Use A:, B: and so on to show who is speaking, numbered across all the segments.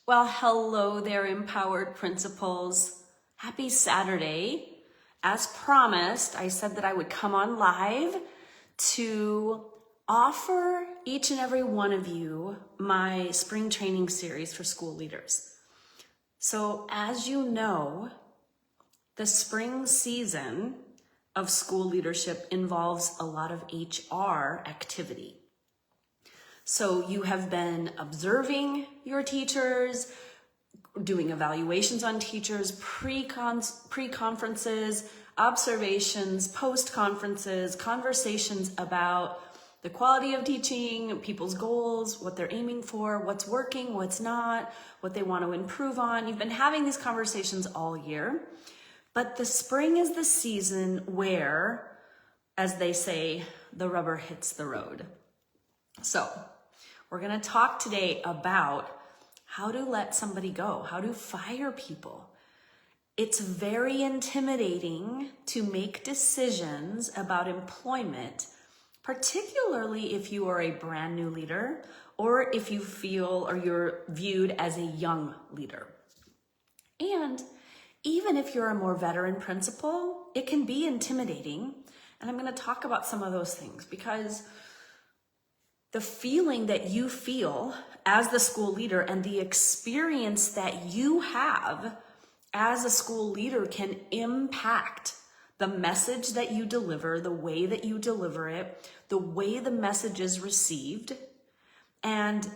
A: Well, hello there, empowered principals. Happy Saturday. As promised, I said that I would come on live to offer each and every one of you my spring training series for school leaders. So as you know, the spring season of school leadership involves a lot of HR activity. So you have been observing your teachers, doing evaluations on teachers, pre-conferences, observations, post-conferences, conversations about the quality of teaching, people's goals, what they're aiming for, what's working, what's not, what they want to improve on. You've been having these conversations all year, but the spring is the season where, as they say, the rubber hits the road. So we're going to talk today about how to let somebody go, how to fire people. It's very intimidating to make decisions about employment, particularly if you are a brand new leader or if you feel or you're viewed as a young leader. And even if you're a more veteran principal, it can be intimidating. And I'm going to talk about some of those things because the feeling that you feel as the school leader and the experience that you have as a school leader can impact the message that you deliver, the way that you deliver it, the way the message is received. And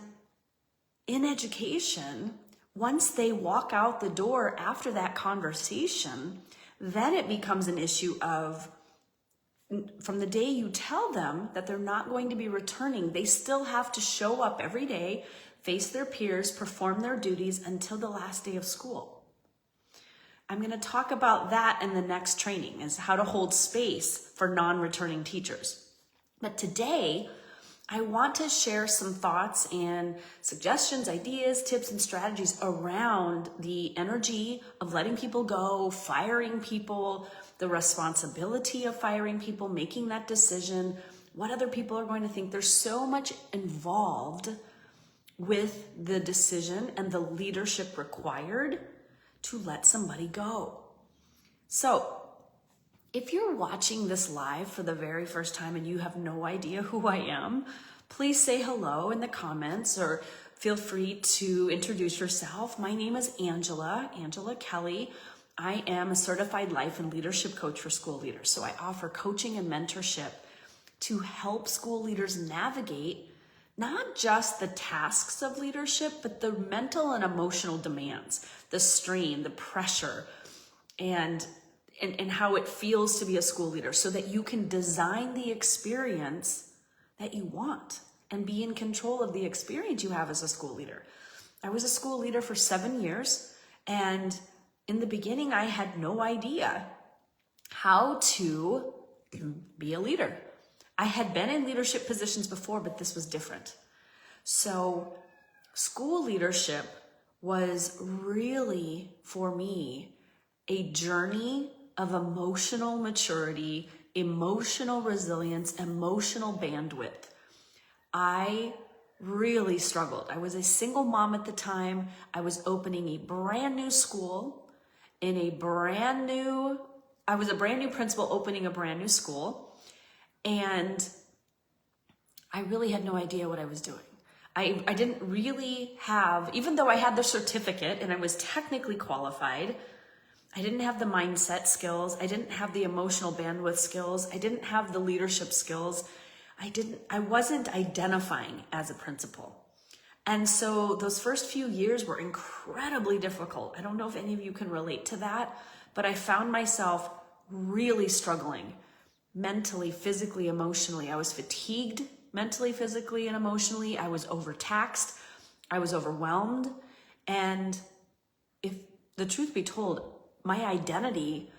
A: in education, once they walk out the door after that conversation, then it becomes an issue of, from the day you tell them that they're not going to be returning, they still have to show up every day, face their peers, perform their duties until the last day of school. I'm going to talk about that in the next training, is how to hold space for non-returning teachers. But today, I want to share some thoughts and suggestions, ideas, tips, and strategies around the energy of letting people go, firing people, the responsibility of firing people, making that decision, what other people are going to think. There's so much involved with the decision and the leadership required to let somebody go. So if you're watching this live for the very first time and you have no idea who I am, please say hello in the comments or feel free to introduce yourself. My name is Angela Kelly. I am a certified life and leadership coach for school leaders. So I offer coaching and mentorship to help school leaders navigate not just the tasks of leadership, but the mental and emotional demands, the strain, the pressure, and how it feels to be a school leader so that you can design the experience that you want and be in control of the experience you have as a school leader. I was a school leader for 7 years, and in the beginning, I had no idea how to be a leader. I had been in leadership positions before, but this was different. So school leadership was really, for me, a journey of emotional maturity, emotional resilience, emotional bandwidth. I really struggled. I was a single mom at the time. I was opening a brand new school I was a brand new principal opening a brand new school, and I really had no idea what I was doing. I didn't really have, even though I had the certificate and I was technically qualified, I didn't have the mindset skills. I didn't have the emotional bandwidth skills. I didn't have the leadership skills. I wasn't identifying as a principal. And so those first few years were incredibly difficult. I don't know if any of you can relate to that, but I found myself really struggling mentally, physically, emotionally. I was fatigued mentally, physically, and emotionally. I was overtaxed. I was overwhelmed. And if the truth be told, my identity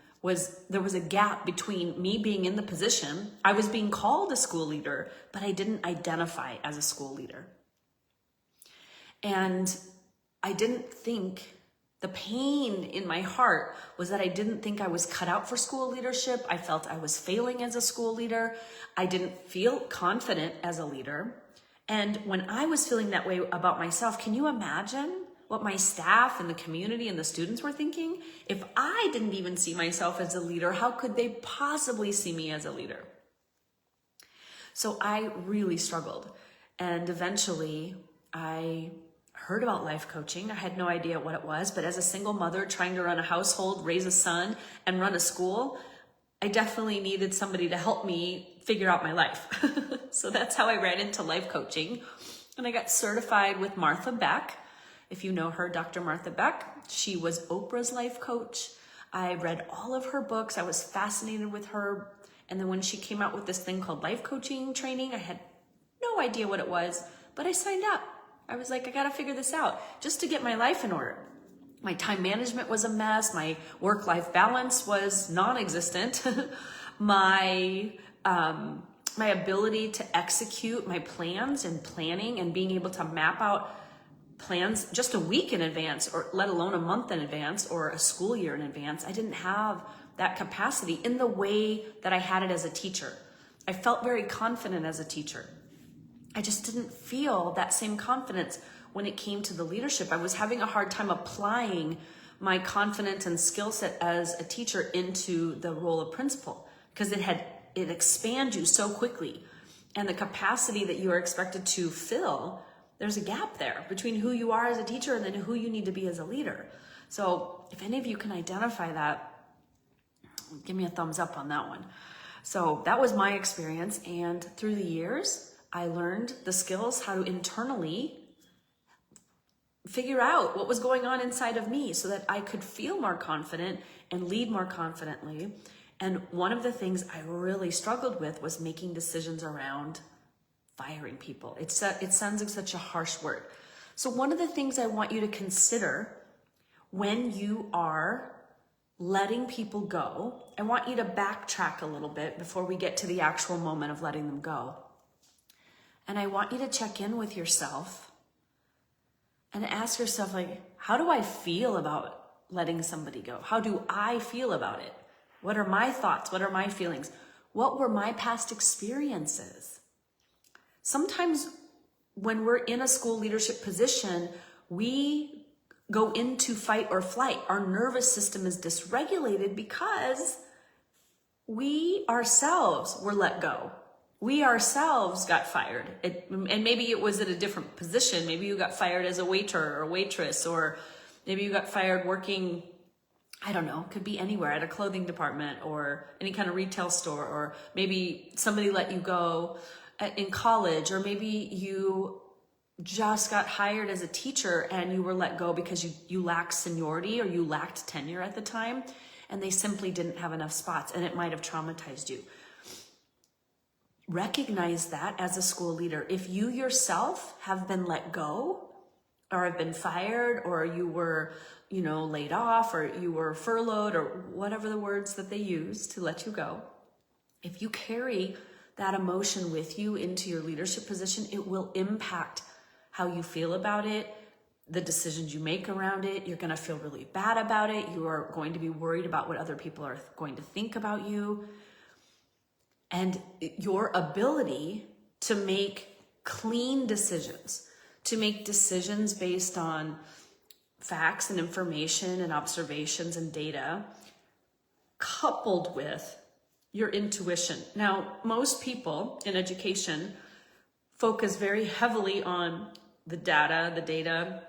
A: there was a gap between me being in the position. I was being called a school leader, but I didn't identify as a school leader. And I didn't think, the pain in my heart was that I didn't think I was cut out for school leadership. I felt I was failing as a school leader. I didn't feel confident as a leader. And when I was feeling that way about myself, can you imagine what my staff and the community and the students were thinking? If I didn't even see myself as a leader, how could they possibly see me as a leader? So I really struggled. And eventually I heard about life coaching. I had no idea what it was, but as a single mother trying to run a household, raise a son, and run a school, I definitely needed somebody to help me figure out my life. So that's how I ran into life coaching. And I got certified with Martha Beck. If you know her, Dr. Martha Beck, she was Oprah's life coach. I read all of her books. I was fascinated with her. And then when she came out with this thing called life coaching training, I had no idea what it was, but I signed up. I was like, I got to figure this out just to get my life in order. My time management was a mess. My work-life balance was non-existent. My ability to execute my plans and planning and being able to map out plans just a week in advance, or let alone a month in advance or a school year in advance, I didn't have that capacity in the way that I had it as a teacher. I felt very confident as a teacher. I just didn't feel that same confidence when it came to the leadership. I was having a hard time applying my confidence and skill set as a teacher into the role of principal, because it expands you so quickly, and the capacity that you are expected to fill, there's a gap there between who you are as a teacher and then who you need to be as a leader. So if any of you can identify that, give me a thumbs up on that one. So that was my experience, and through the years, I learned the skills how to internally figure out what was going on inside of me so that I could feel more confident and lead more confidently. And one of the things I really struggled with was making decisions around firing people. It sounds like such a harsh word. So one of the things I want you to consider when you are letting people go, I want you to backtrack a little bit before we get to the actual moment of letting them go. And I want you to check in with yourself and ask yourself, like, how do I feel about letting somebody go? How do I feel about it? What are my thoughts? What are my feelings? What were my past experiences? Sometimes when we're in a school leadership position, we go into fight or flight. Our nervous system is dysregulated because we ourselves were let go. We ourselves got fired. And maybe it was at a different position. Maybe you got fired as a waiter or waitress, or maybe you got fired working, I don't know, could be anywhere, at a clothing department or any kind of retail store, or maybe somebody let you go in college, or maybe you just got hired as a teacher and you were let go because you lacked seniority or you lacked tenure at the time, and they simply didn't have enough spots, and it might have traumatized you. Recognize that as a school leader. If you yourself have been let go or have been fired, or you were, laid off, or you were furloughed, or whatever the words that they use to let you go, if you carry that emotion with you into your leadership position, it will impact how you feel about it, the decisions you make around it. You're going to feel really bad about it. You are going to be worried about what other people are going to think about you. And your ability to make clean decisions, to make decisions based on facts and information and observations and data, coupled with your intuition. Now, most people in education focus very heavily on the data,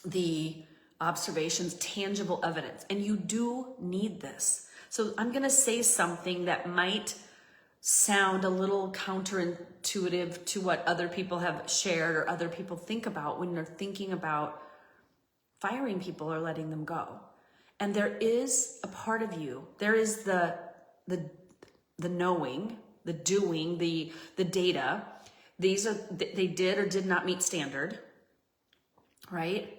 A: the observations, tangible evidence, and you do need this. So I'm going to say something that might sound a little counterintuitive to what other people have shared or other people think about when they're thinking about firing people or letting them go. And there is a part of you, there is the knowing, the doing, the data. They did or did not meet standard, right?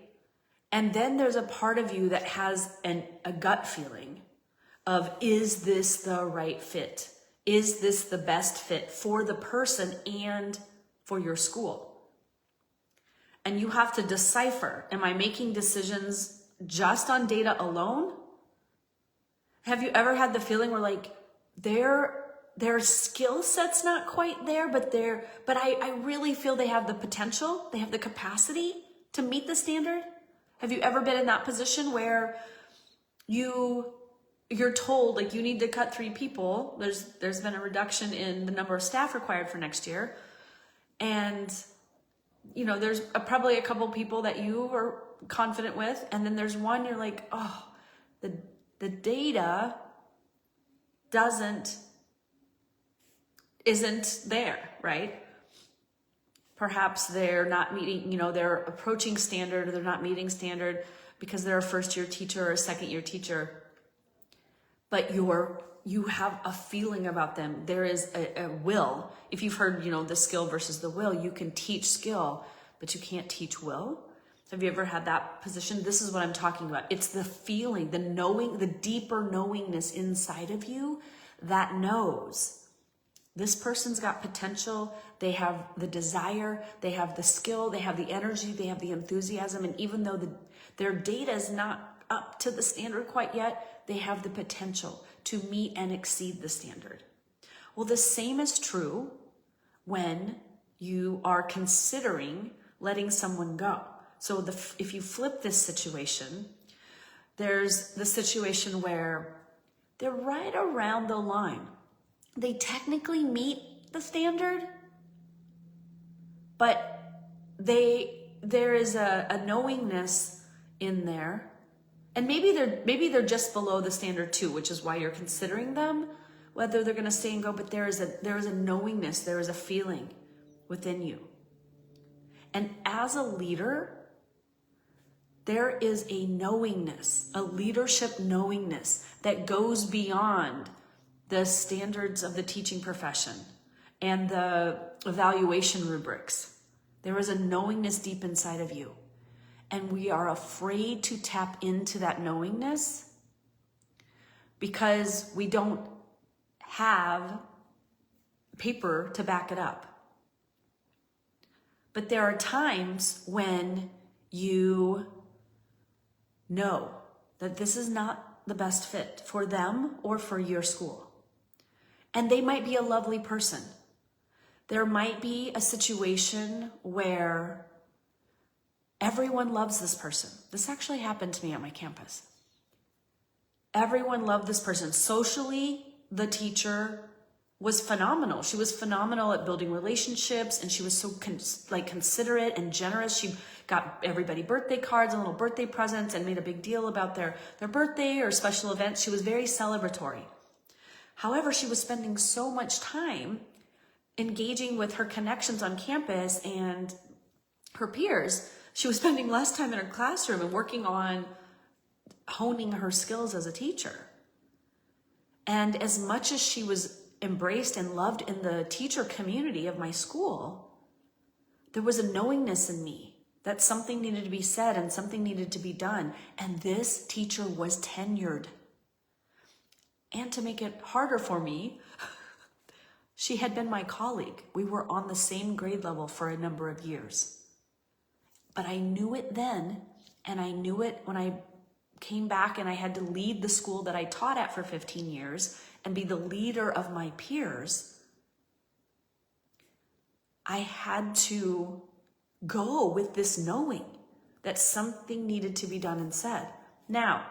A: And then there's a part of you that has a gut feeling of, is this the right fit? Is this the best fit for the person and for your school? And you have to decipher, am I making decisions just on data alone? Have you ever had the feeling where, like, their skill set's not quite there, but I really feel they have the potential, they have the capacity to meet the standard? Have you ever been in that position where you're told like you need to cut 3 people? There's been a reduction in the number of staff required for next year. And there's probably a couple people that you are confident with, and then there's one you're like, oh, the data isn't there, right? Perhaps they're not meeting, they're approaching standard, or they're not meeting standard because they're a first-year teacher or a second-year teacher. But you have a feeling about them. There is a will. If you've heard, the skill versus the will, you can teach skill, but you can't teach will. Have you ever had that position? This is what I'm talking about. It's the feeling, the knowing, the deeper knowingness inside of you that knows this person's got potential. They have the desire, they have the skill, they have the energy, they have the enthusiasm. And even though their data is not up to the standard quite yet, they have the potential to meet and exceed the standard. Well, the same is true when you are considering letting someone go. So if you flip this situation, there's the situation where they're right around the line. They technically meet the standard, but there is a knowingness in there. And maybe they're just below the standard too, which is why you're considering them, whether they're going to stay and go. But there is a knowingness, there is a feeling within you. And as a leader, there is a knowingness, a leadership knowingness that goes beyond the standards of the teaching profession and the evaluation rubrics. There is a knowingness deep inside of you. And we are afraid to tap into that knowingness because we don't have paper to back it up. But there are times when you know that this is not the best fit for them or for your school. And they might be a lovely person. There might be a situation where everyone loves this person. This actually happened to me at my campus. Everyone loved this person. Socially, the teacher was phenomenal. She was phenomenal at building relationships, and she was so considerate and generous. She got everybody birthday cards and little birthday presents and made a big deal about their birthday or special events. She was very celebratory. However, she was spending so much time engaging with her connections on campus and her peers. She was spending less time in her classroom and working on honing her skills as a teacher. And as much as she was embraced and loved in the teacher community of my school, there was a knowingness in me that something needed to be said and something needed to be done. And this teacher was tenured. And to make it harder for me, she had been my colleague. We were on the same grade level for a number of years. But I knew it then, and I knew it when I came back and I had to lead the school that I taught at for 15 years and be the leader of my peers. I had to go with this knowing that something needed to be done and said. Now,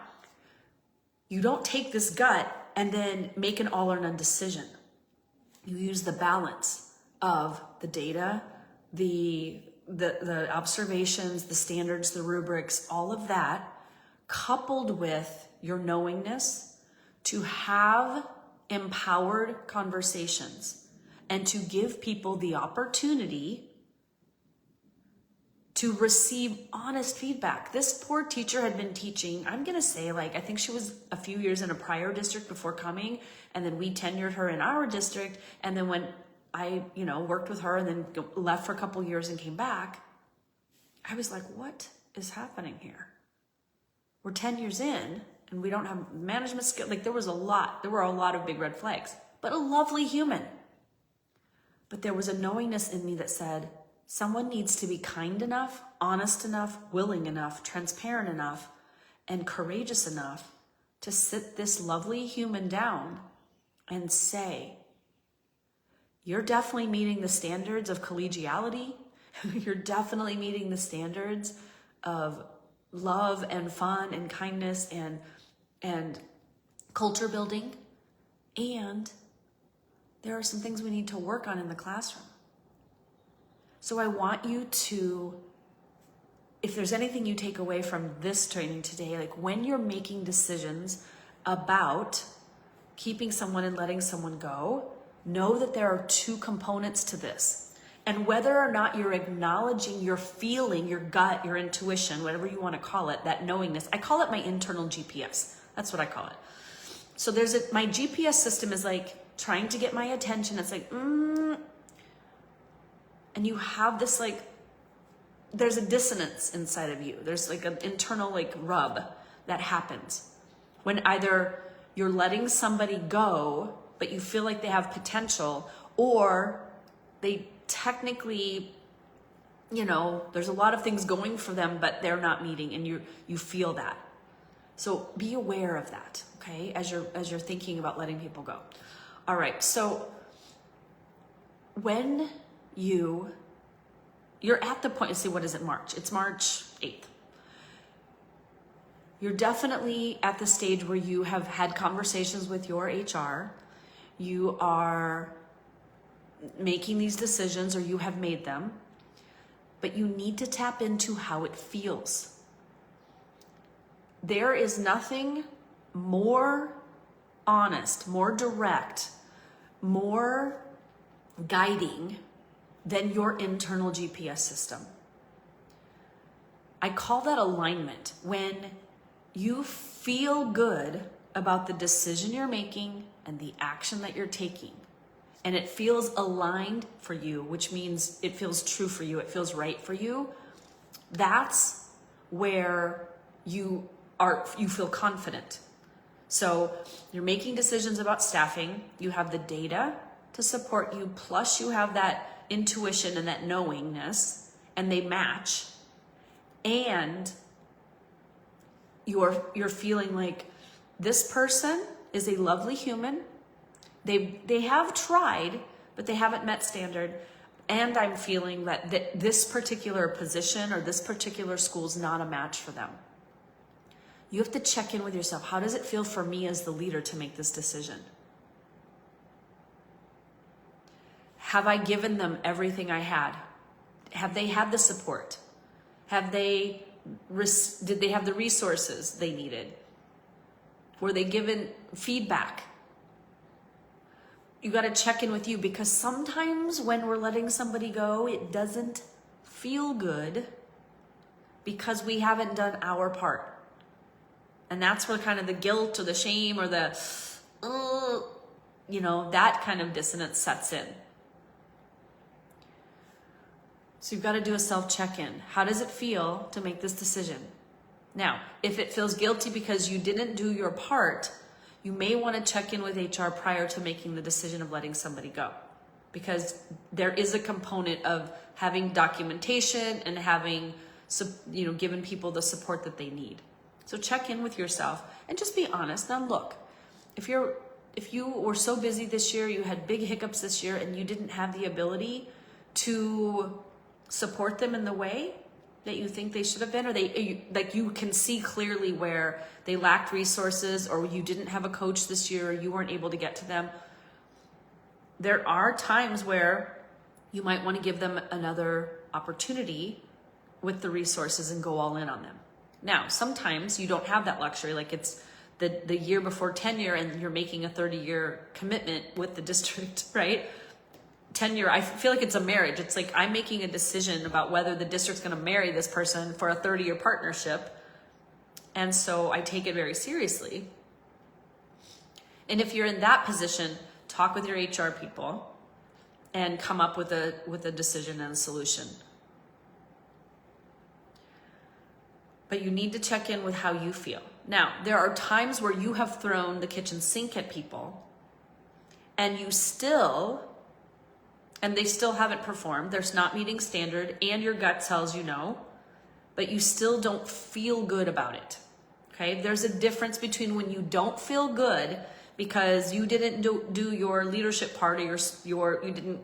A: you don't take this gut and then make an all or none decision. You use the balance of the data, the observations, the standards, the rubrics, all of that, coupled with your knowingness to have empowered conversations and to give people the opportunity to receive honest feedback. This poor teacher had been teaching, I'm going to say I think she was a few years in a prior district before coming, and then we tenured her in our district. And then when I, worked with her and then left for a couple years and came back, I was like, what is happening here? We're 10 years in and we don't have management skill. There were a lot of big red flags, but a lovely human. But there was a knowingness in me that said, someone needs to be kind enough, honest enough, willing enough, transparent enough, and courageous enough to sit this lovely human down and say, you're definitely meeting the standards of collegiality. You're definitely meeting the standards of love and fun and kindness and culture building. And there are some things we need to work on in the classroom. So I want you to, if there's anything you take away from this training today, like when you're making decisions about keeping someone and letting someone go, know that there are two components to this. And whether or not you're acknowledging your feeling, your gut, your intuition, whatever you want to call it, that knowingness, I call it my internal GPS. That's what I call it. So my GPS system is like trying to get my attention. It's like, and you have this like, there's a dissonance inside of you. There's like an internal like rub that happens when either you're letting somebody go, but you feel like they have potential, or they technically, there's a lot of things going for them, but they're not meeting, and you feel that. So be aware of that, okay? As you're thinking about letting people go. All right. So when you're at the point, see, what is it, March? It's March 8th. You're definitely at the stage where you have had conversations with your HR. You are making these decisions, or you have made them, but you need to tap into how it feels. There is nothing more honest, more direct, more guiding than your internal GPS system. I call that alignment. When you feel good about the decision you're making and the action that you're taking, and it feels aligned for you, which means it feels true for you, it feels right for you, that's where you feel confident. So you're making decisions about staffing, you have the data to support you, plus you have that intuition and that knowingness, and they match, and you're feeling like this person is a lovely human. They have tried, but they haven't met standard. And I'm feeling that this particular position or this particular school is not a match for them. You have to check in with yourself. How does it feel for me as the leader to make this decision? Have I given them everything I had? Have they had the support? Did they have the resources they needed? Were they given feedback? You got to check in with you, because sometimes when we're letting somebody go, it doesn't feel good because we haven't done our part. And that's where kind of the guilt or the shame or the, that kind of dissonance sets in. So you've got to do a self-check-in. How does it feel to make this decision? Now, if it feels guilty because you didn't do your part, you may want to check in with HR prior to making the decision of letting somebody go, because there is a component of having documentation and having, given people the support that they need. So check in with yourself and just be honest. Now look, if you were so busy this year, you had big hiccups this year, and you didn't have the ability to support them in the way that you think they should have been, or you can see clearly where they lacked resources, or you didn't have a coach this year, or you weren't able to get to them. There are times where you might want to give them another opportunity with the resources and go all in on them. Now, sometimes you don't have that luxury, like it's the year before tenure and you're making a 30-year commitment with the district, right? Tenure, I feel like it's a marriage. It's like I'm making a decision about whether the district's going to marry this person for a 30-year partnership. And so I take it very seriously. And if you're in that position, talk with your HR people and come up with a decision and a solution. But you need to check in with how you feel. Now, there are times where you have thrown the kitchen sink at people and they still haven't performed. They're not meeting standard, and your gut tells you no, but you still don't feel good about it. Okay? There's a difference between when you don't feel good because you didn't do your leadership part, or you didn't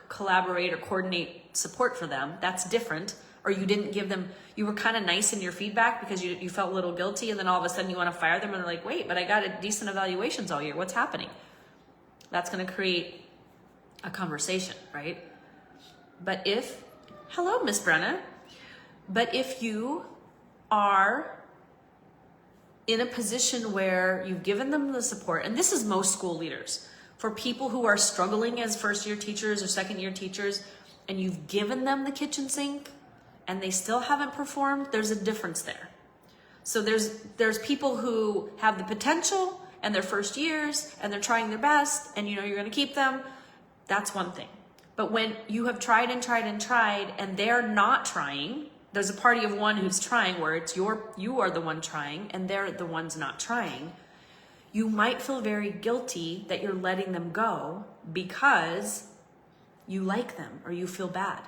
A: collaborate or coordinate support for them. That's different. or you didn't give them, you were kind of nice in your feedback because you felt a little guilty, and then all of a sudden you want to fire them and they're like, wait, but I got decent evaluations all year. What's happening? That's going to create a conversation, right? But if, hello, Miss Brenna, but if you are in a position where you've given them the support, and this is most school leaders, for people who are struggling as first-year teachers or second-year teachers, and you've given them the kitchen sink and they still haven't performed, there's a difference there. So there's people who have the potential and they're first years and they're trying their best, and you know you're going to keep them. That's one thing. But when you have tried and tried and tried and they're not trying, there's a party of one who's trying where it's you are the one trying and they're the ones not trying. You might feel very guilty that you're letting them go because you like them or you feel bad.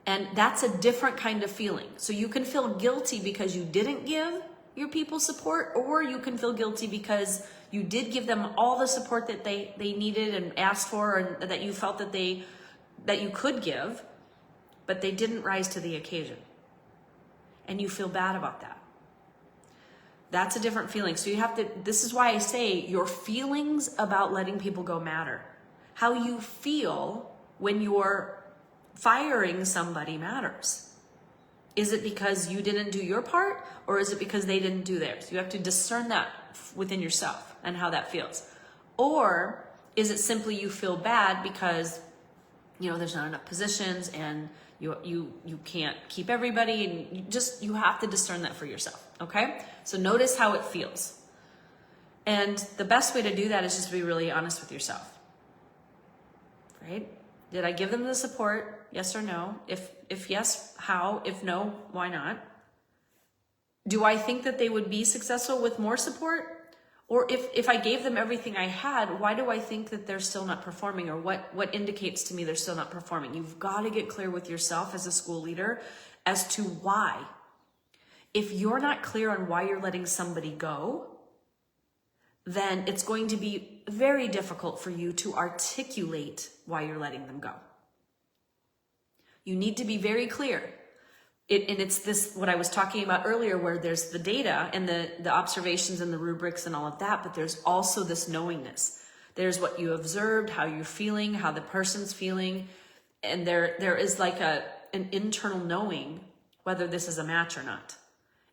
A: And that's a different kind of feeling. So you can feel guilty because you didn't give your people support, or you can feel guilty because you did give them all the support that they needed and asked for, and that you felt that you could give, but they didn't rise to the occasion. And you feel bad about that. That's a different feeling. So you have to, this is why I say your feelings about letting people go matter. How you feel when you're firing somebody matters. Is it because you didn't do your part, or is it because they didn't do theirs? You have to discern that within yourself and how that feels. Or is it simply you feel bad because, you know, there's not enough positions and you can't keep everybody, and you have to discern that for yourself, okay? So notice how it feels. And the best way to do that is just to be really honest with yourself, right? Did I give them the support? Yes or no? If yes, how? If no, why not? Do I think that they would be successful with more support? Or if I gave them everything I had, why do I think that they're still not performing? Or what indicates to me they're still not performing? You've got to get clear with yourself as a school leader as to why. If you're not clear on why you're letting somebody go, then it's going to be very difficult for you to articulate why you're letting them go. You need to be very clear. And it's this, what I was talking about earlier, where there's the data and the observations and the rubrics and all of that, but there's also this knowingness. There's what you observed, how you're feeling, how the person's feeling, and there is like an internal knowing whether this is a match or not.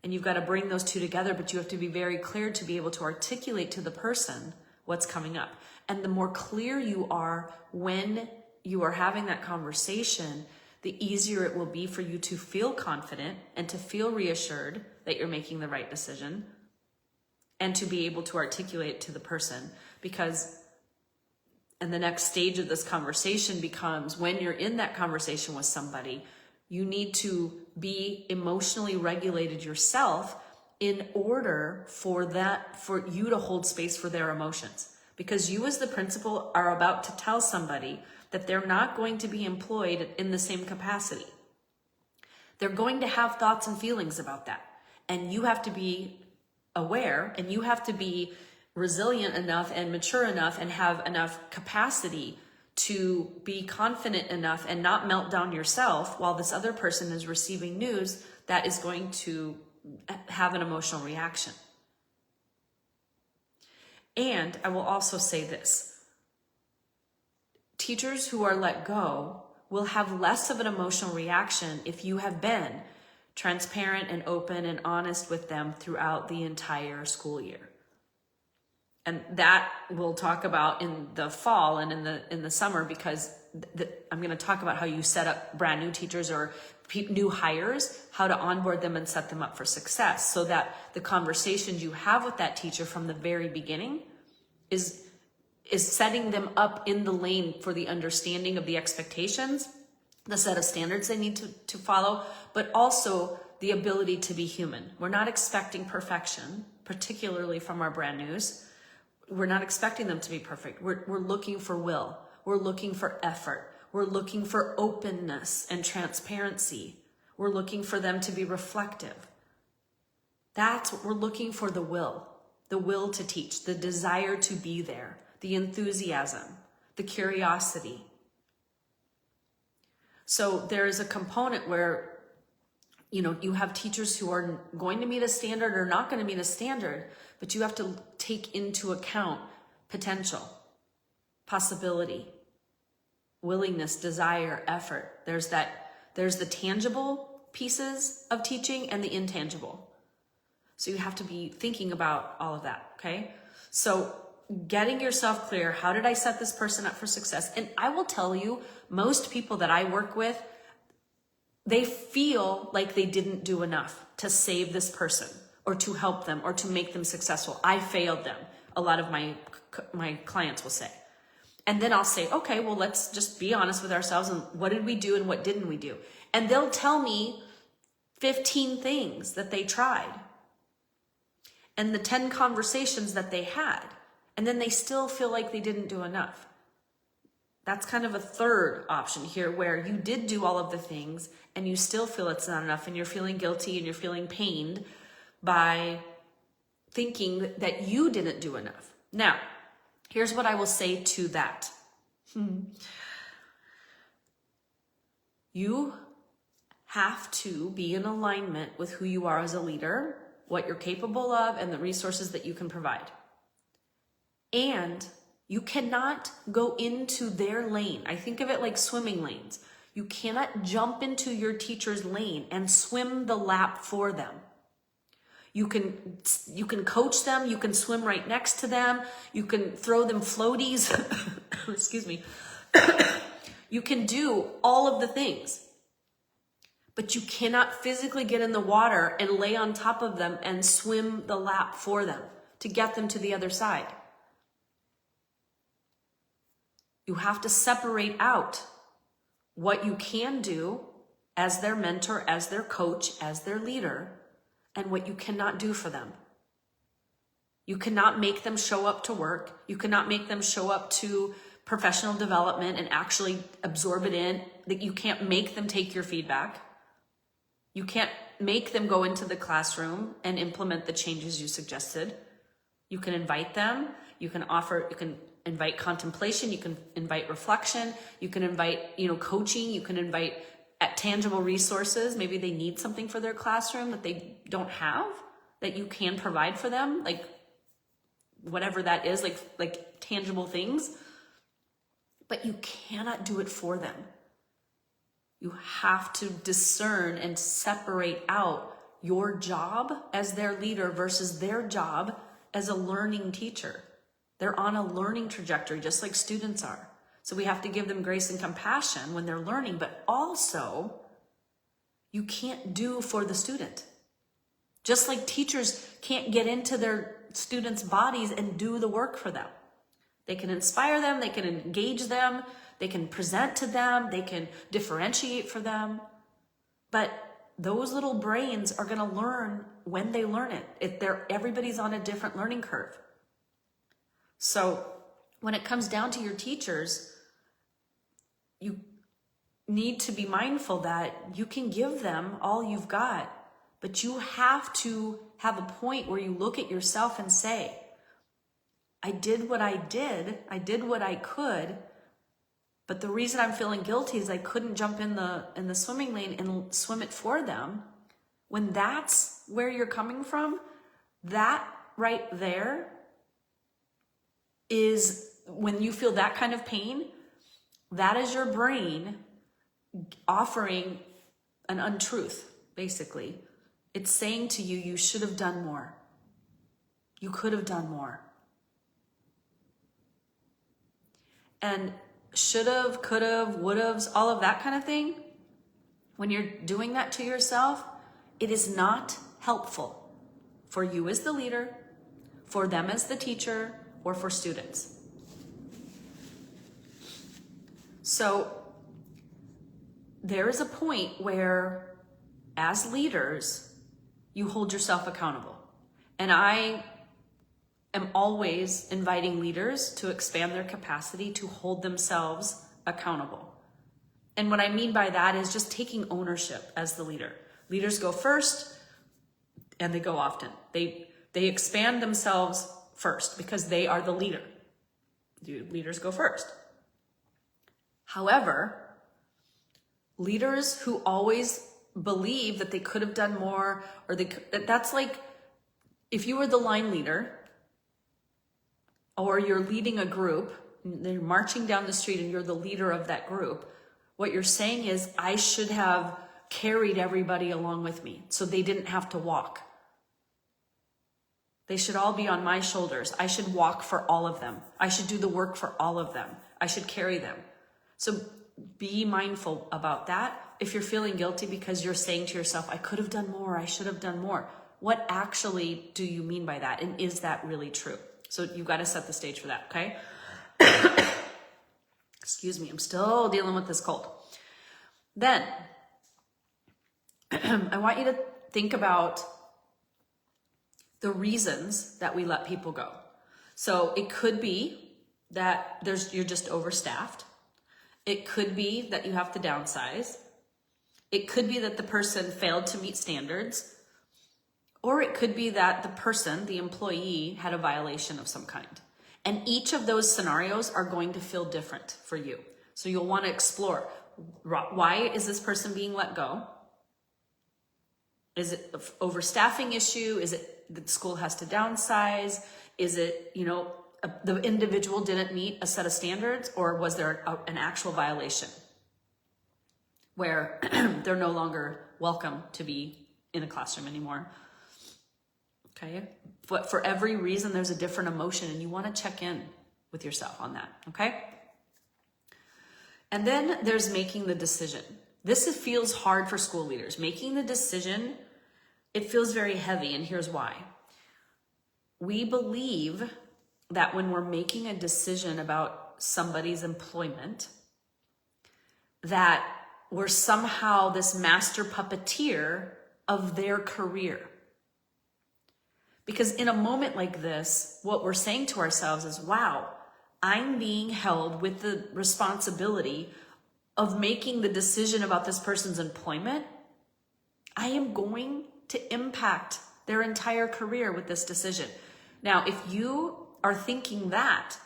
A: And you've got to bring those two together, but you have to be very clear to be able to articulate to the person what's coming up. And the more clear you are when you are having that conversation, the easier it will be for you to feel confident and to feel reassured that you're making the right decision, and to be able to articulate to the person. Because, and the next stage of this conversation becomes, when you're in that conversation with somebody, you need to be emotionally regulated yourself in order for you to hold space for their emotions. Because you as the principal are about to tell somebody that they're not going to be employed in the same capacity. They're going to have thoughts and feelings about that. And you have to be aware, and you have to be resilient enough and mature enough and have enough capacity to be confident enough and not melt down yourself while this other person is receiving news that is going to have an emotional reaction. And I will also say this. Teachers who are let go will have less of an emotional reaction if you have been transparent and open and honest with them throughout the entire school year. And that we'll talk about in the fall and in the summer, because I'm going to talk about how you set up brand new teachers or new hires, how to onboard them and set them up for success, so that the conversations you have with that teacher from the very beginning is setting them up in the lane for the understanding of the expectations, the set of standards they need to follow, but also the ability to be human. We're not expecting perfection, particularly from our brand news. We're not expecting them to be perfect. We're looking for will. We're looking for effort. We're looking for openness and transparency. We're looking for them to be reflective. That's what we're looking for, the will to teach, the desire to be there, the enthusiasm, the curiosity. So there is a component where, you have teachers who are going to meet a standard or not going to meet a standard, but you have to take into account potential, possibility, willingness, desire, effort. There's the tangible pieces of teaching and the intangible. So you have to be thinking about all of that, okay? So getting yourself clear, how did I set this person up for success? And I will tell you, most people that I work with, they feel like they didn't do enough to save this person or to help them or to make them successful. I failed them, a lot of my clients will say. And then I'll say, okay, well, let's just be honest with ourselves and what did we do and what didn't we do? And they'll tell me 15 things that they tried and the 10 conversations that they had, and then they still feel like they didn't do enough. That's kind of a third option here, where you did do all of the things and you still feel it's not enough, and you're feeling guilty and you're feeling pained by thinking that you didn't do enough. Now, here's what I will say to that. You have to be in alignment with who you are as a leader, what you're capable of, and the resources that you can provide. And you cannot go into their lane. I think of it like swimming lanes. You cannot jump into your teacher's lane and swim the lap for them. You can coach them, you can swim right next to them, you can throw them floaties, excuse me. You can do all of the things, but you cannot physically get in the water and lay on top of them and swim the lap for them to get them to the other side. You have to separate out what you can do as their mentor, as their coach, as their leader, and what you cannot do for them. You cannot make them show up to work. You cannot make them show up to professional development and actually absorb it in. You can't make them take your feedback. You can't make them go into the classroom and implement the changes you suggested. You can invite them. You can invite contemplation. You can invite reflection. You can invite, coaching. You can invite tangible resources. Maybe they need something for their classroom that they don't have, that you can provide for them, like whatever that is, like tangible things. But you cannot do it for them. You have to discern and separate out your job as their leader versus their job as a learning teacher. They're on a learning trajectory, just like students are. So we have to give them grace and compassion when they're learning, but also you can't do for the student. Just like teachers can't get into their students' bodies and do the work for them. They can inspire them, they can engage them, they can present to them, they can differentiate for them. But those little brains are gonna learn when they learn it. Everybody's on a different learning curve. So when it comes down to your teachers, you need to be mindful that you can give them all you've got, but you have to have a point where you look at yourself and say, I did what I did what I could, but the reason I'm feeling guilty is I couldn't jump in the swimming lane and swim it for them. When that's where you're coming from, that right there is, when you feel that kind of pain, that is your brain offering an untruth, basically. It's saying to you, you should have done more. You could have done more. And should have, could have, would have, all of that kind of thing, when you're doing that to yourself, it is not helpful for you as the leader, for them as the teacher, or for students. So there is a point where, as leaders, you hold yourself accountable. And I am always inviting leaders to expand their capacity to hold themselves accountable. And what I mean by that is just taking ownership as the leader. Leaders go first, and they go often. They expand themselves first because they are the leader. Leaders go first. However, Leaders who always believe that they could have done more, or that's like if you were the line leader or you're leading a group, they're marching down the street and you're the leader of that group. What you're saying is, I should have carried everybody along with me so they didn't have to walk. They should all be on my shoulders. I should walk for all of them. I should do the work for all of them. I should carry them. So be mindful about that. If you're feeling guilty because you're saying to yourself, I could have done more, I should have done more. What actually do you mean by that? And is that really true? So you've got to set the stage for that, okay? Excuse me, I'm still dealing with this cold. Then, I want you to think about the reasons that we let people go. So it could be that you're just overstaffed. It could be that you have to downsize. It could be that the person failed to meet standards. Or it could be that the person, the employee, had a violation of some kind. And each of those scenarios are going to feel different for you. So you'll want to explore, why is this person being let go? Is it an overstaffing issue? Is it that the school has to downsize? Is it, the individual didn't meet a set of standards, or was there an actual violation where they're no longer welcome to be in a classroom anymore? Okay. But for every reason, there's a different emotion, and you want to check in with yourself on that. Okay. And then there's making the decision. This feels hard for school leaders. Making the decision, it feels very heavy, and here's why. We believe that when we're making a decision about somebody's employment, that we're somehow this master puppeteer of their career. Because in a moment like this, what we're saying to ourselves is, wow, I'm being held with the responsibility of making the decision about this person's employment. I am going to impact their entire career with this decision. Now, if you are thinking that,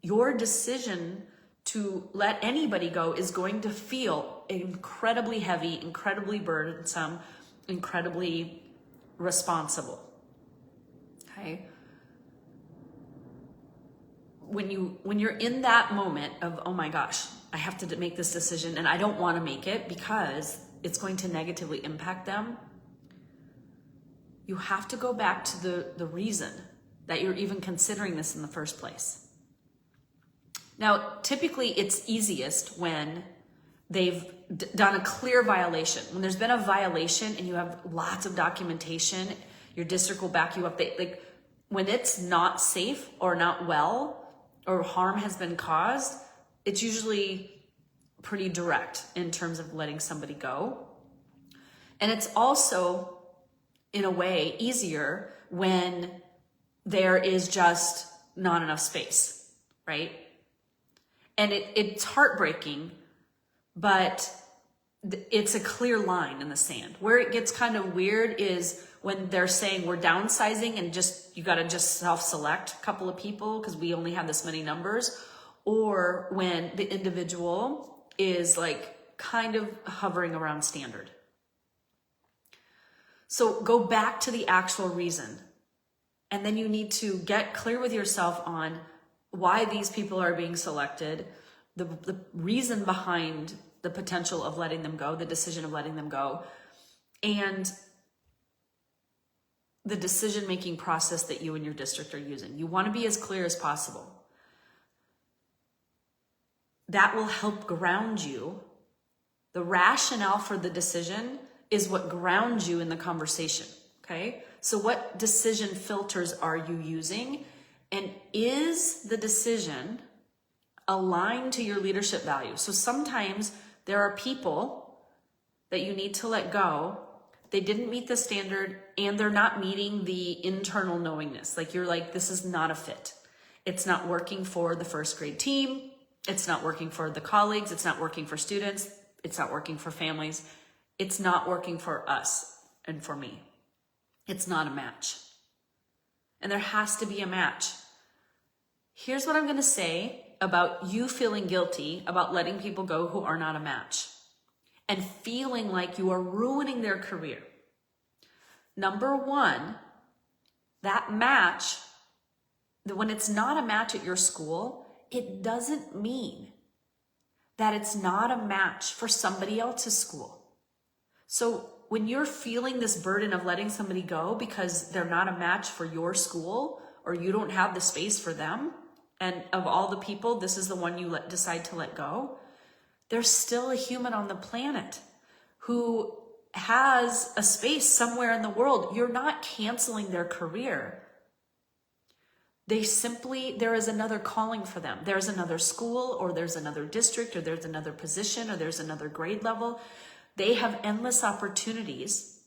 A: your decision to let anybody go is going to feel incredibly heavy, incredibly burdensome, incredibly responsible. Okay? When you're in that moment of, oh my gosh, I have to make this decision and I don't want to make it because it's going to negatively impact them, you have to go back to the reason that you're even considering this in the first place. Now, typically it's easiest when they've done a clear violation. When there's been a violation and you have lots of documentation, your district will back you up. When it's not safe or not well, or harm has been caused, it's usually pretty direct in terms of letting somebody go. And it's also, in a way, easier when there is just not enough space, right? And it's heartbreaking, but it's a clear line in the sand. Where it gets kind of weird is when they're saying we're downsizing and you got to just self-select a couple of people because we only have this many numbers, or when the individual is like kind of hovering around standard. So go back to the actual reason. And then you need to get clear with yourself on why these people are being selected, the reason behind the potential of letting them go, the decision of letting them go, and the decision-making process that you and your district are using. You want to be as clear as possible. That will help ground you. The rationale for the decision is what grounds you in the conversation, okay? So what decision filters are you using? And is the decision aligned to your leadership values? So sometimes there are people that you need to let go. They didn't meet the standard and they're not meeting the internal knowingness. You're like, this is not a fit. It's not working for the first grade team. It's not working for the colleagues. It's not working for students. It's not working for families. It's not working for us and for me. It's not a match. And there has to be a match. Here's what I'm going to say about you feeling guilty about letting people go who are not a match. and feeling like you are ruining their career. Number one, that match, when it's not a match at your school, it doesn't mean that it's not a match for somebody else's school. So when you're feeling this burden of letting somebody go because they're not a match for your school, or you don't have the space for them, and of all the people, this is the one you decide to let go, there's still a human on the planet who has a space somewhere in the world. You're not canceling their career. There is another calling for them. There's another school, or there's another district, or there's another position, or there's another grade level. They have endless opportunities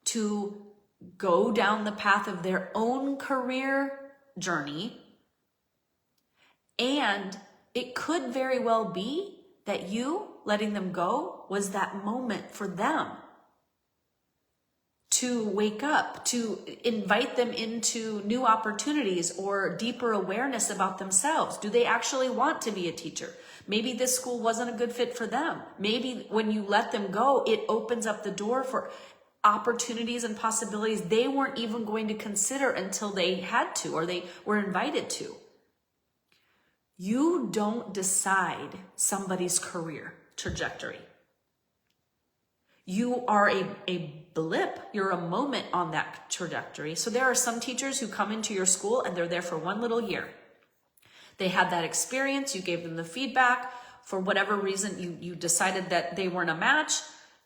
A: to go down the path of their own career journey. And it could very well be that you letting them go was that moment for them to wake up, to invite them into new opportunities or deeper awareness about themselves. Do they actually want to be a teacher? Maybe this school wasn't a good fit for them. Maybe when you let them go, it opens up the door for opportunities and possibilities they weren't even going to consider until they had to, or they were invited to. You don't decide somebody's career trajectory. You are a blip. You're a moment on that trajectory. So there are some teachers who come into your school and they're there for one little year. They had that experience. You gave them the feedback. For whatever reason, you decided that they weren't a match.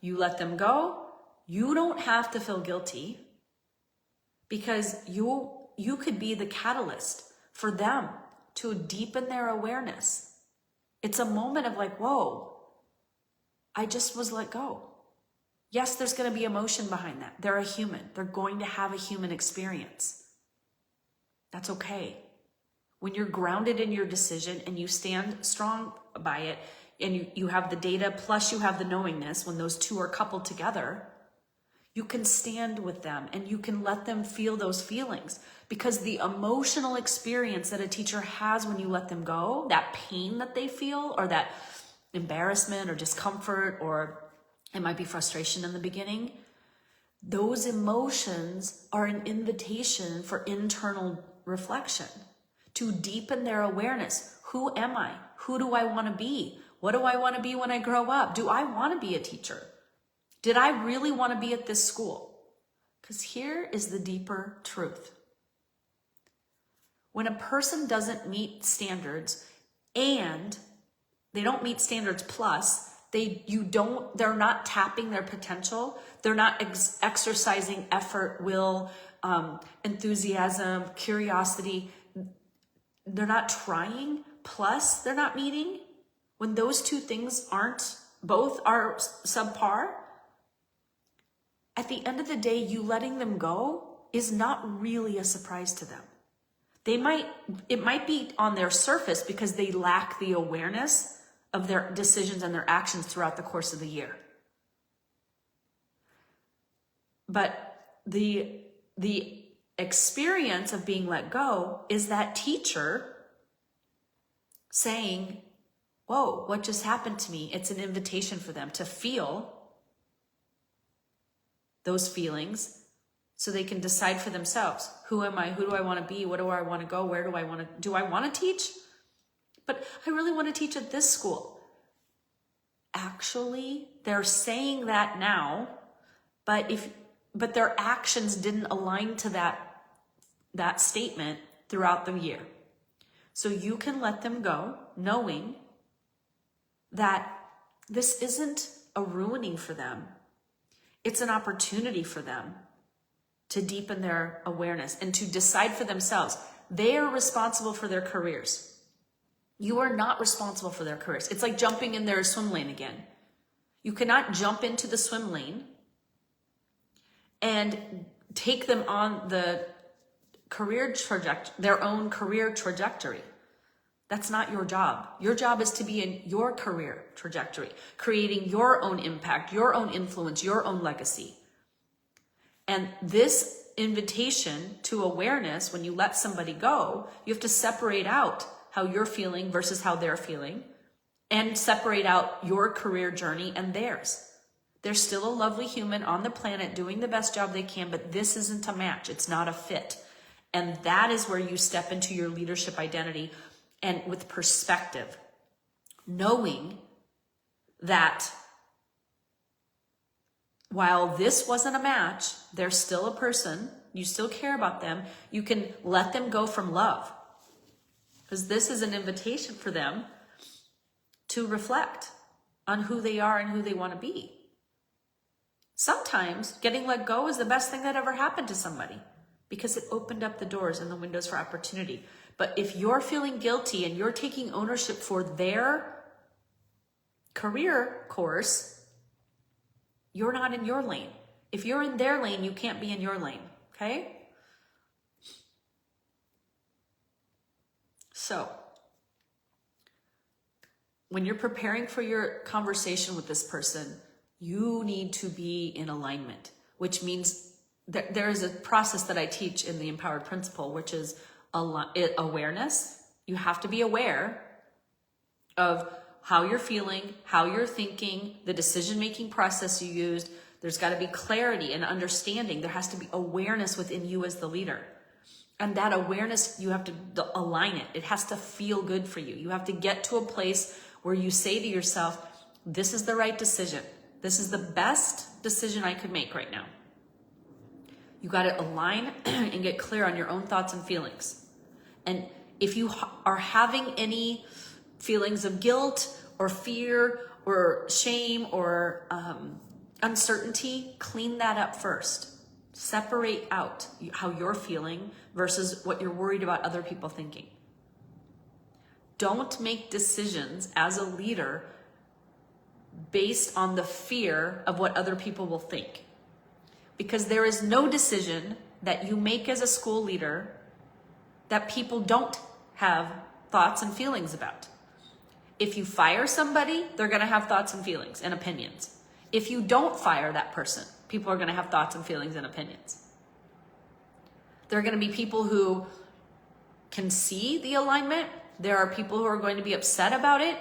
A: You let them go. You don't have to feel guilty, because you could be the catalyst for them to deepen their awareness. It's a moment of like, whoa, I just was let go. Yes, there's going to be emotion behind that. They're a human. They're going to have a human experience. That's okay. When you're grounded in your decision and you stand strong by it, and you have the data plus you have the knowingness, when those two are coupled together, you can stand with them and you can let them feel those feelings, because the emotional experience that a teacher has when you let them go, that pain that they feel, or that embarrassment or discomfort, or it might be frustration in the beginning, those emotions are an invitation for internal reflection to deepen their awareness. Who am I? Who do I want to be? What do I want to be when I grow up? Do I want to be a teacher? Did I really want to be at this school? Because here is the deeper truth. When a person doesn't meet standards, and they don't meet standards plus, they're not tapping their potential. They're not exercising effort, will, enthusiasm, curiosity. They're not trying, plus they're not meeting. When those two things both are subpar, at the end of the day, you letting them go is not really a surprise to them. It might be on their surface because they lack the awareness of their decisions and their actions throughout the course of the year. But the experience of being let go is that teacher saying, whoa, what just happened to me? It's an invitation for them to feel those feelings so they can decide for themselves. Who am I? Who do I want to be? What do I want to go? Where do I want to teach? But I really want to teach at this school. Actually, they're saying that now, but their actions didn't align to that statement throughout the year. So you can let them go knowing that this isn't a ruining for them. It's an opportunity for them to deepen their awareness and to decide for themselves. They are responsible for their careers. You are not responsible for their careers. It's like jumping in their swim lane again. You cannot jump into the swim lane and take them on the their own career trajectory. That's not your job. Your job is to be in your career trajectory, creating your own impact, your own influence, your own legacy. And this invitation to awareness, when you let somebody go, you have to separate out how you're feeling versus how they're feeling, and separate out your career journey and theirs. They're still a lovely human on the planet doing the best job they can, but this isn't a match. It's not a fit. And that is where you step into your leadership identity and with perspective, knowing that while this wasn't a match, they're still a person. You still care about them. You can let them go from love, because this is an invitation for them to reflect on who they are and who they want to be. Sometimes getting let go is the best thing that ever happened to somebody, because it opened up the doors and the windows for opportunity. But if you're feeling guilty and you're taking ownership for their career course, you're not in your lane. If you're in their lane, you can't be in your lane, okay? So, when you're preparing for your conversation with this person, you need to be in alignment, which means that there is a process that I teach in the Empowered Principle, which is awareness. You have to be aware of how you're feeling, how you're thinking, the decision-making process you used. There's got to be clarity and understanding. There has to be awareness within you as the leader. And that awareness, you have to align it. It has to feel good for you. You have to get to a place where you say to yourself, this is the right decision. This is the best decision I could make right now. You got to align and get clear on your own thoughts and feelings. And if you are having any feelings of guilt or fear or shame or uncertainty, clean that up first. Separate out how you're feeling versus what you're worried about other people thinking. Don't make decisions as a leader based on the fear of what other people will think. Because there is no decision that you make as a school leader that people don't have thoughts and feelings about. If you fire somebody, they're going to have thoughts and feelings and opinions. If you don't fire that person, people are going to have thoughts and feelings and opinions. There are going to be people who can see the alignment. There are people who are going to be upset about it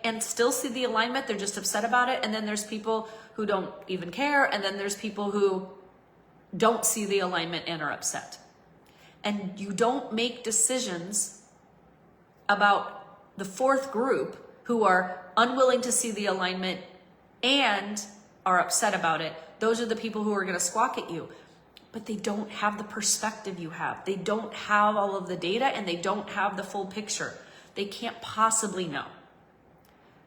A: and still see the alignment. They're just upset about it. And then there's people who don't even care. And then there's people who don't see the alignment and are upset. And you don't make decisions about the fourth group who are unwilling to see the alignment and are upset about it. Those are the people who are going to squawk at you, but they don't have the perspective you have. They don't have all of the data and they don't have the full picture. They can't possibly know.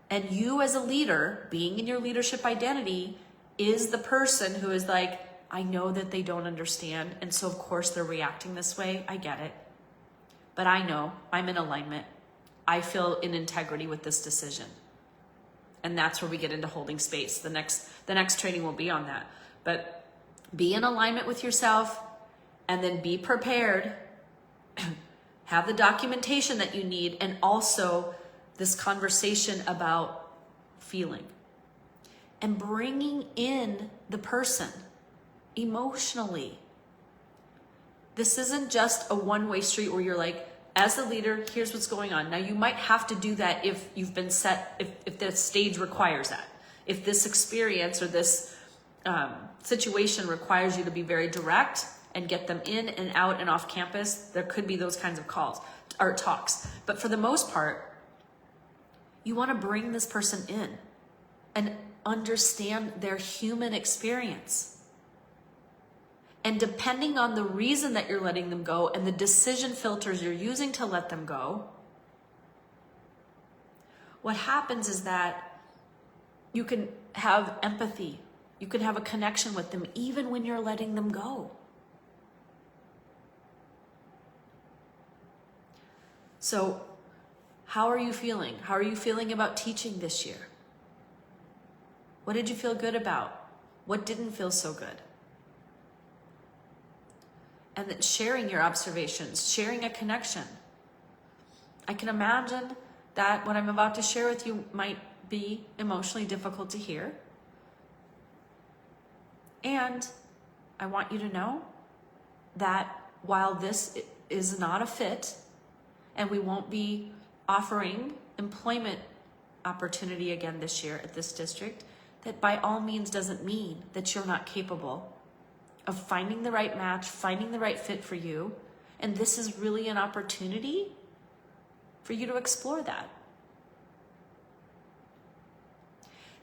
A: And you as a leader, being in your leadership identity, is the person who is like, I know that they don't understand. And so of course they're reacting this way. I get it. But I know I'm in alignment. I feel in integrity with this decision. And that's where we get into holding space. The next training will be on that. But be in alignment with yourself and then be prepared. Have the documentation that you need, and also this conversation about feeling and bringing in the person emotionally. This isn't just a one-way street where you're like, as the leader, here's what's going on. Now, you might have to do that if you've been set, if the stage requires that. If this experience or this situation requires you to be very direct and get them in and out and off campus, there could be those kinds of calls or talks. But for the most part, you want to bring this person in and understand their human experience. And depending on the reason that you're letting them go and the decision filters you're using to let them go, what happens is that you can have empathy. You can have a connection with them even when you're letting them go. So, how are you feeling? How are you feeling about teaching this year? What did you feel good about? What didn't feel so good? And then sharing your observations, sharing a connection. I can imagine that what I'm about to share with you might be emotionally difficult to hear. And I want you to know that while this is not a fit, and we won't be offering employment opportunity again this year at this district, that by all means doesn't mean that you're not capable of finding the right match, finding the right fit for you. And this is really an opportunity for you to explore that.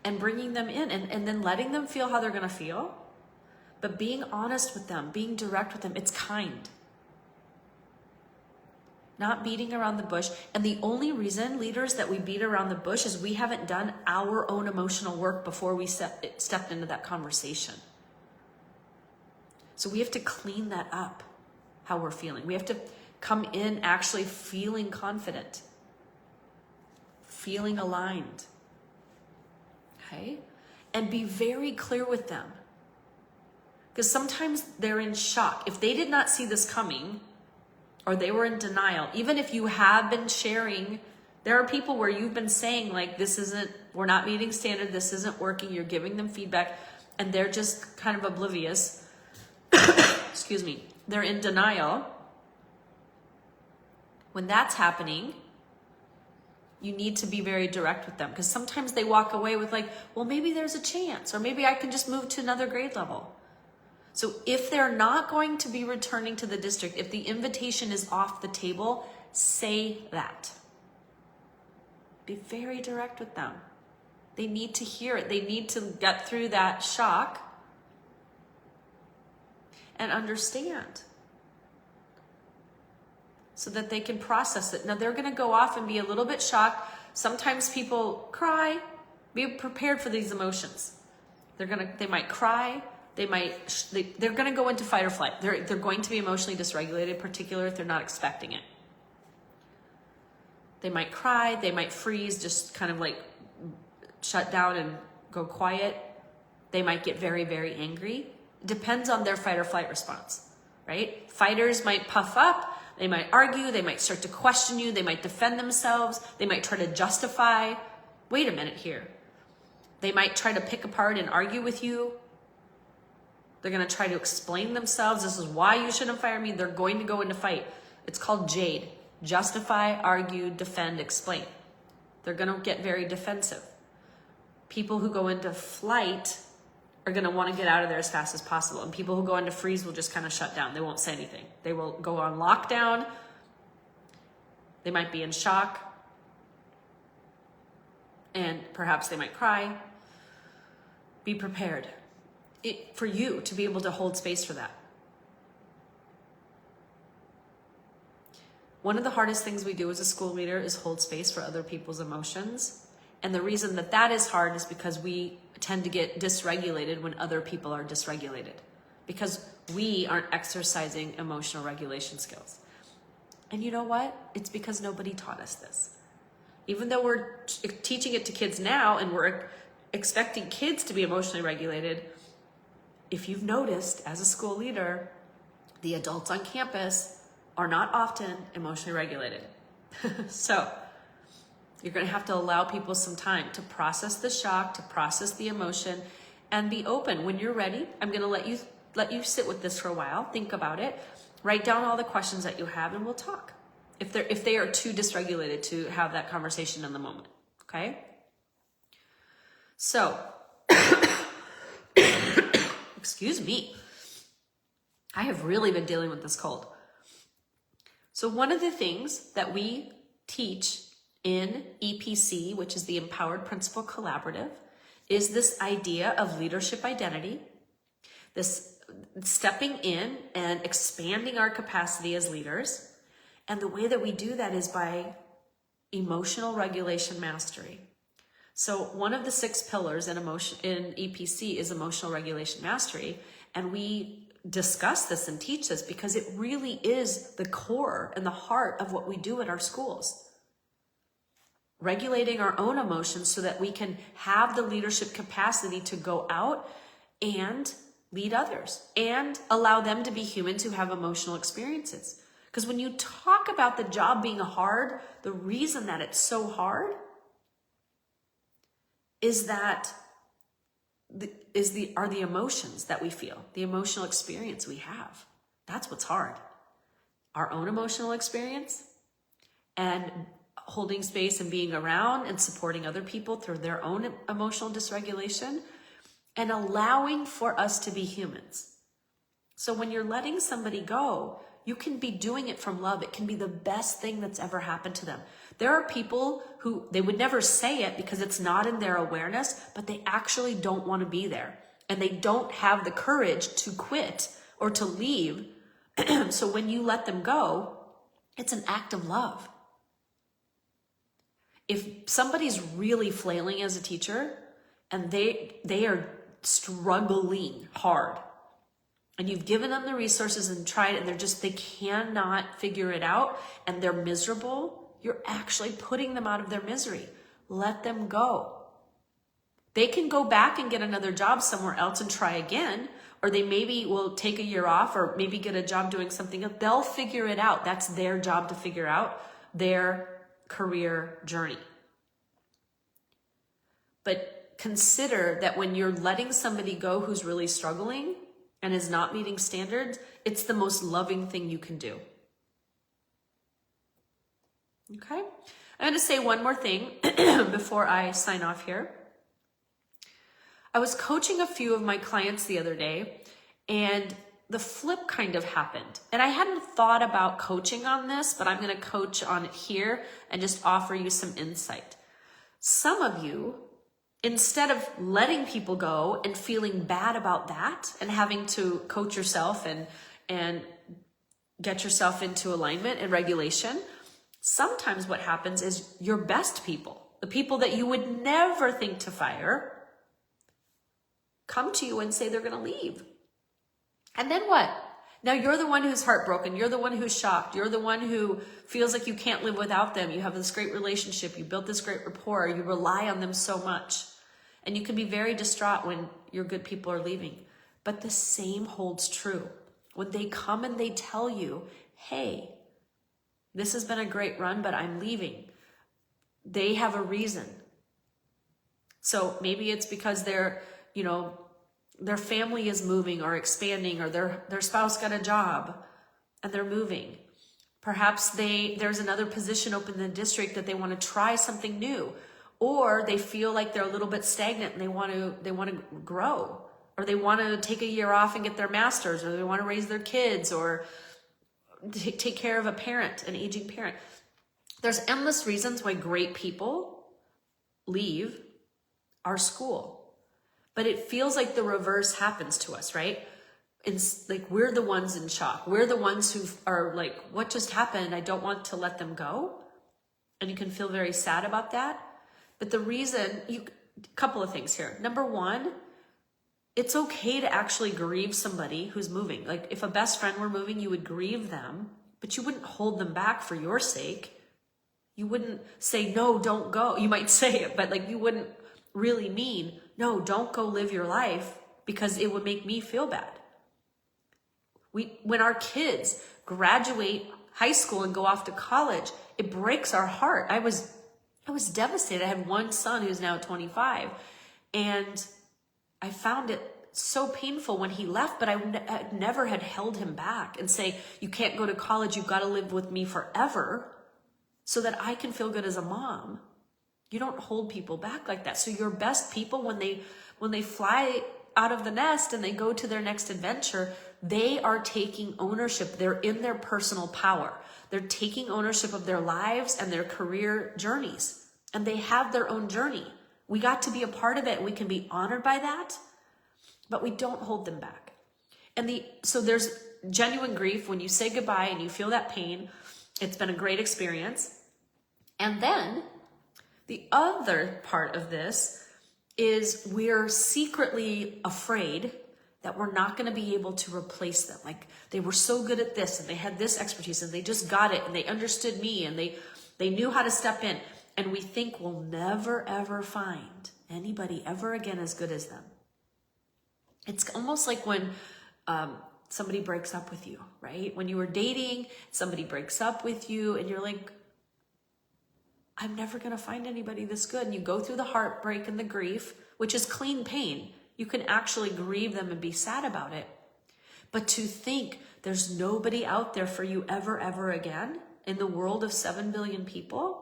A: And bringing them in and then letting them feel how they're going to feel, but being honest with them, being direct with them. It's kind. Not beating around the bush. And the only reason, leaders, that we beat around the bush is we haven't done our own emotional work before we stepped into that conversation. So we have to clean that up, how we're feeling. We have to come in actually feeling confident, feeling aligned. Okay? And be very clear with them. Because sometimes they're in shock. If they did not see this coming, or they were in denial, even if you have been sharing, there are people where you've been saying like, we're not meeting standard, this isn't working, you're giving them feedback, and they're just kind of oblivious. Excuse me. They're in denial. When that's happening, you need to be very direct with them, because sometimes they walk away with like, well, maybe there's a chance, or maybe I can just move to another grade level. So if they're not going to be returning to the district, if the invitation is off the table, say that. Be very direct with them. They need to hear it. They need to get through that shock and understand, so that they can process it. Now they're going to go off and be a little bit shocked. Sometimes people cry. Be prepared for these emotions. They might cry. They're going to go into fight or flight. They're going to be emotionally dysregulated, particularly if they're not expecting it. They might cry. They might freeze, just kind of like shut down and go quiet. They might get very, very angry. It depends on their fight or flight response, right? Fighters might puff up. They might argue. They might start to question you. They might defend themselves. They might try to justify. Wait a minute here. They might try to pick apart and argue with you. They're going to try to explain themselves. This is why you shouldn't fire me. They're going to go into fight. It's called JADE. Justify, argue, defend, explain. They're going to get very defensive. People who go into flight are going to want to get out of there as fast as possible. And people who go into freeze will just kind of shut down. They won't say anything. They will go on lockdown. They might be in shock. And perhaps they might cry. Be prepared. For you to be able to hold space for that. One of the hardest things we do as a school leader is hold space for other people's emotions. And the reason that is hard is because we tend to get dysregulated when other people are dysregulated, because we aren't exercising emotional regulation skills. And you know what? It's because nobody taught us this. Even though we're teaching it to kids now and we're expecting kids to be emotionally regulated, if you've noticed as a school leader, the adults on campus are not often emotionally regulated. So you're going to have to allow people some time to process the shock, to process the emotion, and be open. When you're ready, I'm going to let you sit with this for a while, think about it, write down all the questions that you have, and we'll talk. If they are too dysregulated to have that conversation in the moment, okay? So, excuse me. I have really been dealing with this cold. So one of the things that we teach in EPC, which is the Empowered Principal Collaborative, is this idea of leadership identity, this stepping in and expanding our capacity as leaders. And the way that we do that is by emotional regulation mastery. So one of the 6 pillars in EPC is emotional regulation mastery. And we discuss this and teach this because it really is the core and the heart of what we do at our schools. Regulating our own emotions so that we can have the leadership capacity to go out and lead others and allow them to be humans who have emotional experiences. Because when you talk about the job being hard, the reason that it's so hard is that are the emotions that we feel, the emotional experience we have. That's what's hard. Our own emotional experience and holding space and being around and supporting other people through their own emotional dysregulation, and allowing for us to be humans. So when you're letting somebody go, you can be doing it from love. It can be the best thing that's ever happened to them. There are people who, they would never say it because it's not in their awareness, but they actually don't want to be there. And they don't have the courage to quit or to leave. So when you let them go, it's an act of love. If somebody's really flailing as a teacher and they are struggling hard, and you've given them the resources and tried it, and they cannot figure it out, and they're miserable, you're actually putting them out of their misery. Let them go. They can go back and get another job somewhere else and try again, or they maybe will take a year off or maybe get a job doing something else. They'll figure it out. That's their job to figure out their career journey. But consider that when you're letting somebody go who's really struggling and is not meeting standards, it's the most loving thing you can do. Okay? I'm going to say one more thing before I sign off here. I was coaching a few of my clients the other day, and the flip kind of happened. And I hadn't thought about coaching on this, but I'm going to coach on it here and just offer you some insight. Some of you, instead of letting people go and feeling bad about that and having to coach yourself and get yourself into alignment and regulation, sometimes what happens is your best people, the people that you would never think to fire, come to you and say they're going to leave. And then what? Now you're the one who's heartbroken. You're the one who's shocked. You're the one who feels like you can't live without them. You have this great relationship. You built this great rapport. You rely on them so much. And you can be very distraught when your good people are leaving. But the same holds true. When they come and they tell you, hey, this has been a great run, but I'm leaving. They have a reason. So maybe it's because their family is moving or expanding, or their spouse got a job and they're moving. Perhaps there's another position open in the district that they want to try something new, or they feel like they're a little bit stagnant and they want to grow, or they want to take a year off and get their master's, or they want to raise their kids, or take care of an aging parent. There's endless reasons why great people leave our school, but it feels like the reverse happens to us, right? It's like we're the ones in shock. We're the ones who are like, what just happened? I don't want to let them go. And you can feel very sad about that. But the reason, a couple of things here. Number one, it's okay to actually grieve somebody who's moving. Like if a best friend were moving, you would grieve them, but you wouldn't hold them back for your sake. You wouldn't say, no, don't go. You might say it, but like you wouldn't really mean, no, don't go live your life because it would make me feel bad. When our kids graduate high school and go off to college, it breaks our heart. I was devastated. I had one son who's now 25, and I found it so painful when he left, but I never had held him back and say, you can't go to college. You've got to live with me forever so that I can feel good as a mom. You don't hold people back like that. So your best people, when they fly out of the nest and they go to their next adventure, they are taking ownership. They're in their personal power. They're taking ownership of their lives and their career journeys, and they have their own journey. We got to be a part of it. We can be honored by that, but we don't hold them back. So there's genuine grief when you say goodbye and you feel that pain. It's been a great experience. And then the other part of this is we're secretly afraid that we're not going to be able to replace them. Like they were so good at this and they had this expertise and they just got it and they understood me and they knew how to step in. And we think we'll never, ever find anybody ever again as good as them. It's almost like when somebody breaks up with you, right? When you were dating, somebody breaks up with you and you're like, I'm never going to find anybody this good. And you go through the heartbreak and the grief, which is clean pain. You can actually grieve them and be sad about it. But to think there's nobody out there for you ever, ever again in the world of 7 billion people,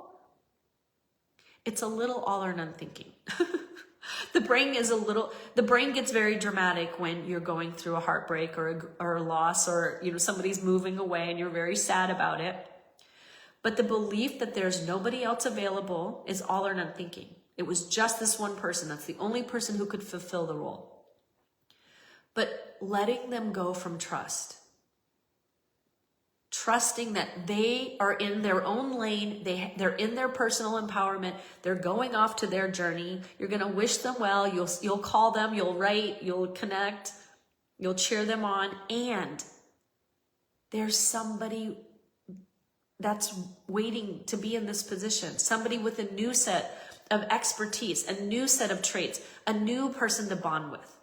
A: It's a little all or none thinking. The brain gets very dramatic when you're going through a heartbreak or a loss, or somebody's moving away and you're very sad about it. But the belief that there's nobody else available is all or none thinking. It was just this one person. That's the only person who could fulfill the role. But letting them go from trust. Trusting that they are in their own lane, they're in their personal empowerment, they're going off to their journey. You're going to wish them well, you'll call them, you'll write, you'll connect, you'll cheer them on, and there's somebody that's waiting to be in this position, somebody with a new set of expertise, a new set of traits, a new person to bond with.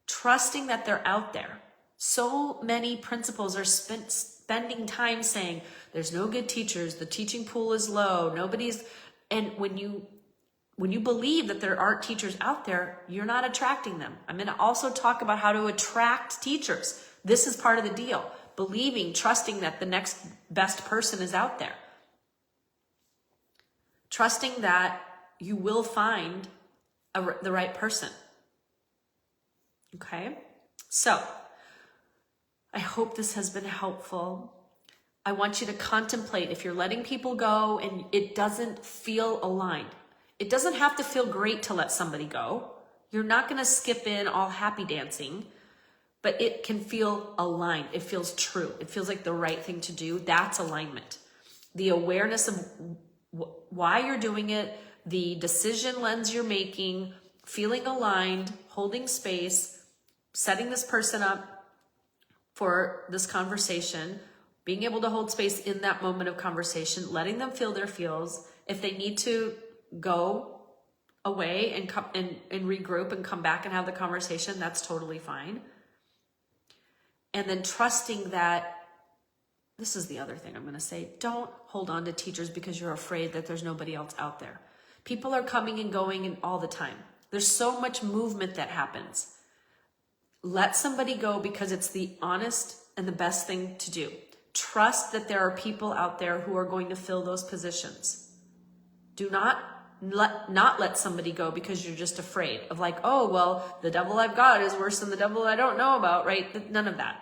A: Trusting that they're out there. So many principals are spending time saying, there's no good teachers, the teaching pool is low, and when you believe that there aren't teachers out there, you're not attracting them. I'm going to also talk about how to attract teachers. This is part of the deal. Believing, trusting that the next best person is out there. Trusting that you will find the right person. Okay? So, I hope this has been helpful. I want you to contemplate if you're letting people go and it doesn't feel aligned. It doesn't have to feel great to let somebody go. You're not going to skip in all happy dancing, but it can feel aligned. It feels true. It feels like the right thing to do. That's alignment. The awareness of why you're doing it, the decision lens you're making, feeling aligned, holding space, setting this person up for this conversation, being able to hold space in that moment of conversation, letting them feel their feels. If they need to go away and come and regroup and come back and have the conversation, that's totally fine. And then trusting that, this is the other thing I'm going to say, don't hold on to teachers because you're afraid that there's nobody else out there. People are coming and going all the time. There's so much movement that happens. Let somebody go because it's the honest and the best thing to do. Trust that there are people out there who are going to fill those positions. Do not let somebody go because you're just afraid of like, oh, well, the devil I've got is worse than the devil I don't know about, right? None of that.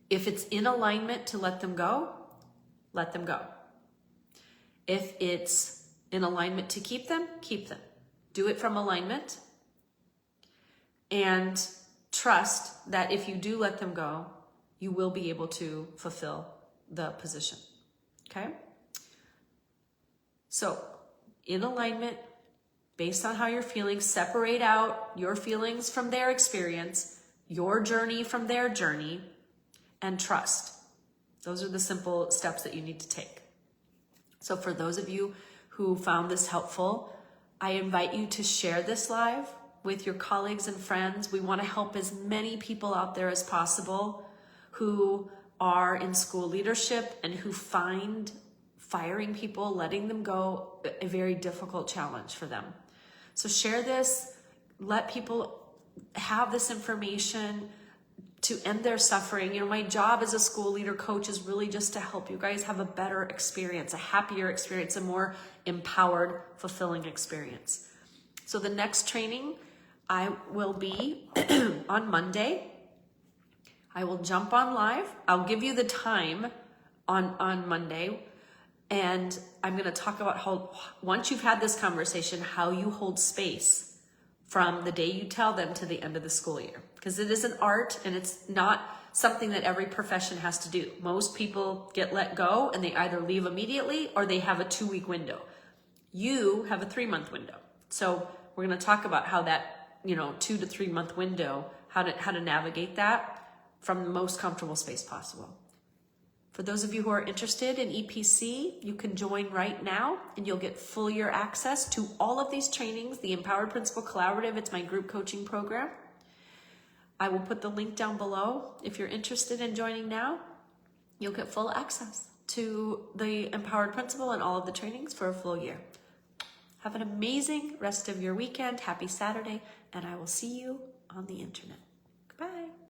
A: If it's in alignment to let them go, let them go. If it's in alignment to keep them, keep them. Do it from alignment. And trust that if you do let them go, you will be able to fulfill the position. Okay? So, in alignment, based on how you're feeling, separate out your feelings from their experience, your journey from their journey, and trust. Those are the simple steps that you need to take. So for those of you who found this helpful, I invite you to share this live with your colleagues and friends. We want to help as many people out there as possible who are in school leadership and who find firing people, letting them go, a very difficult challenge for them. So share this, let people have this information to end their suffering. You know, my job as a school leader coach is really just to help you guys have a better experience, a happier experience, a more empowered, fulfilling experience. So the next training I will be on Monday. I will jump on live. I'll give you the time on Monday. And I'm going to talk about how, once you've had this conversation, how you hold space from the day you tell them to the end of the school year. Because it is an art and it's not something that every profession has to do. Most people get let go and they either leave immediately or they have a 2-week window. You have a 3-month window. So we're going to talk about how that, 2 to 3 month window, how to navigate that from the most comfortable space possible. For those of you who are interested in EPC, you can join right now and you'll get full year access to all of these trainings. The Empowered Principal Collaborative, it's my group coaching program. I will put the link down below. If you're interested in joining now, you'll get full access to the Empowered Principal and all of the trainings for a full year. Have an amazing rest of your weekend. Happy Saturday, and I will see you on the internet.